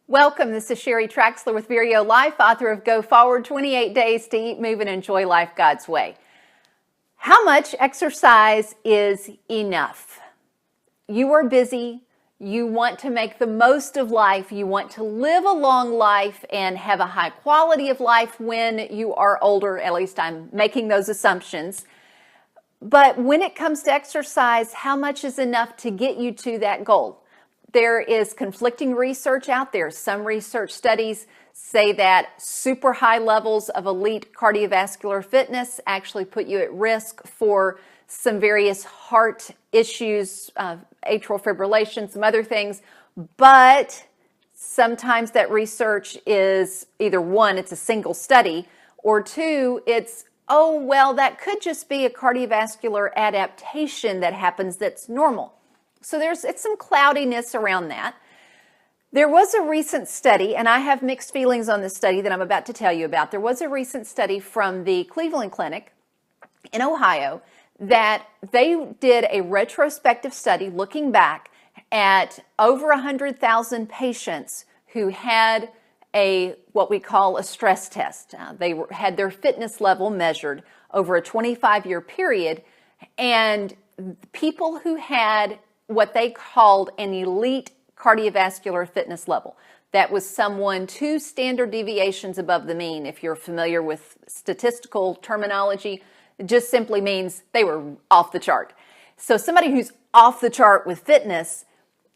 Welcome, this is Sheri Traxler with ViREO Life, author of Go Forward, 28 Days to Eat, Move, and Enjoy Life God's Way. How much exercise is enough? You are busy, you want to make the most of life, you want to live a long life and have a high quality of life when you are older, at least I'm making those assumptions. But when it comes to exercise, how much is enough to get you to that goal? There is conflicting research out there. Some research studies say that super high levels of elite cardiovascular fitness actually put you at risk for some various heart issues, atrial fibrillation, some other things. But sometimes that research is either one, it's a single study, or two, it's, oh, well, that could just be a cardiovascular adaptation that happens that's normal. So it's some cloudiness around that. There was a recent study, and I have mixed feelings on this study that I'm about to tell you about. There was a recent study from the Cleveland Clinic in Ohio that they did a retrospective study looking back at over 100,000 patients who had what we call a stress test. They had their fitness level measured over a 25-year period, and people who had what they called an elite cardiovascular fitness level. That was someone 2 standard deviations above the mean. If you're familiar with statistical terminology, it just simply means they were off the chart. So somebody who's off the chart with fitness,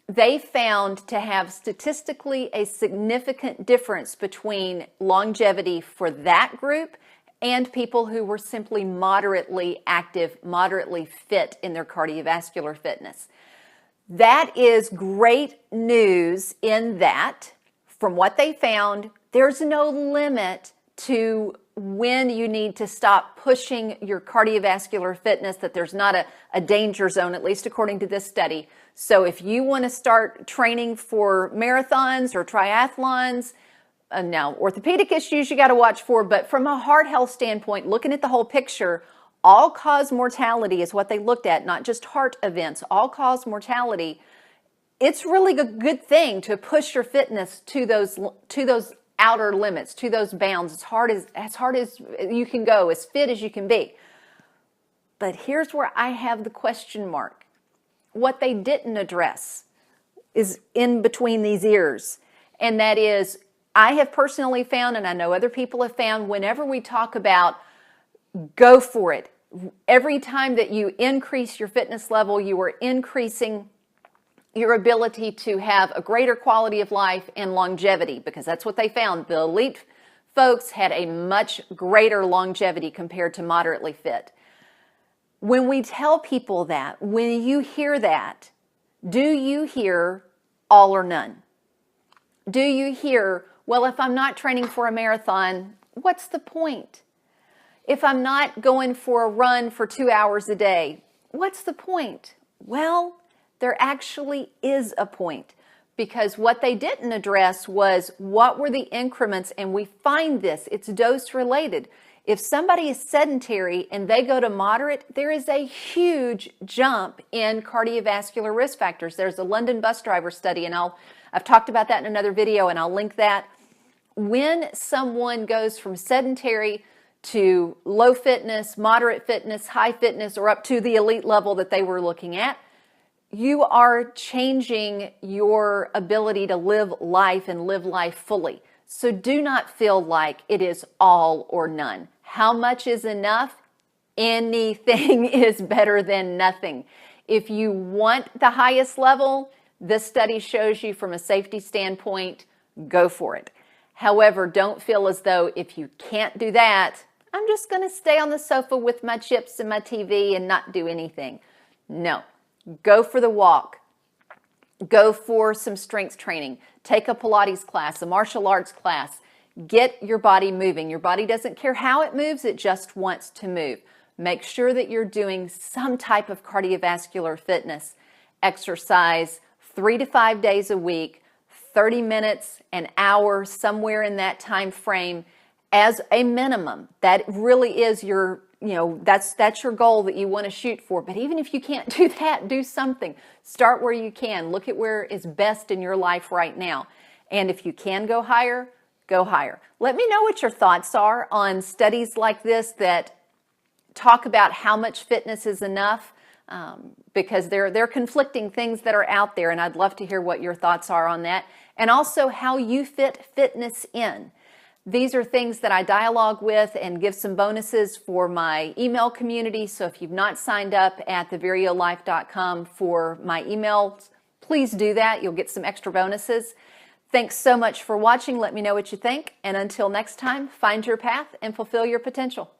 they found to have statistically a significant difference between longevity for that group and people who were simply moderately active, moderately fit in their cardiovascular fitness. That is great news in that, from what they found, there's no limit to when you need to stop pushing your cardiovascular fitness, that there's not a danger zone, at least according to this study. So if you want to start training for marathons or triathlons, now orthopedic issues you got to watch for, but from a heart health standpoint, looking at the whole picture, all-cause mortality is what they looked at, not just heart events, all-cause mortality. It's really a good thing to push your fitness to those outer limits, to those bounds, as hard as you can go, as fit as you can be. But here's where I have the question mark. What they didn't address is in between these ears, and that is, I have personally found, and I know other people have found, whenever we talk about go for it. Every time that you increase your fitness level, you are increasing your ability to have a greater quality of life and longevity, because that's what they found. The elite folks had a much greater longevity compared to moderately fit. When we tell people that, when you hear that, do you hear all or none? Do you hear, well, if I'm not training for a marathon, what's the point? If I'm not going for a run for 2 hours a day, what's the point? Well, there actually is a point, because what they didn't address was what were the increments, and we find this, it's dose related. If somebody is sedentary and they go to moderate, there is a huge jump in cardiovascular risk factors. There's a London bus driver study, and I've talked about that in another video, and I'll link that. When someone goes from sedentary to low fitness, moderate fitness, high fitness, or up to the elite level that they were looking at, you are changing your ability to live life and live life fully. So do not feel like it is all or none. How much is enough? Anything is better than nothing. If you want the highest level, this study shows you from a safety standpoint, go for it. However, don't feel as though if you can't do that, I'm just going to stay on the sofa with my chips and my TV and not do anything. No, go for the walk. Go for some strength training. Take a Pilates class, a martial arts class. Get your body moving. Your body doesn't care how it moves, it just wants to move. Make sure that you're doing some type of cardiovascular fitness exercise 3 to 5 days a week, 30 minutes, an hour, somewhere in that time frame. as a minimum. That really is your, that's your goal that you want to shoot for. But even if you can't do that, do something. Start where you can. Look at where is best in your life right now. And if you can go higher, go higher. Let me know what your thoughts are on studies like this that talk about how much fitness is enough, because they're conflicting things that are out there, and I'd love to hear what your thoughts are on that, and also how you fit fitness in. These are things that I dialogue with and give some bonuses for my email community. So if you've not signed up at thevireolife.com for my emails, please do that. You'll get some extra bonuses. Thanks so much for watching. Let me know what you think. And until next time, find your path and fulfill your potential.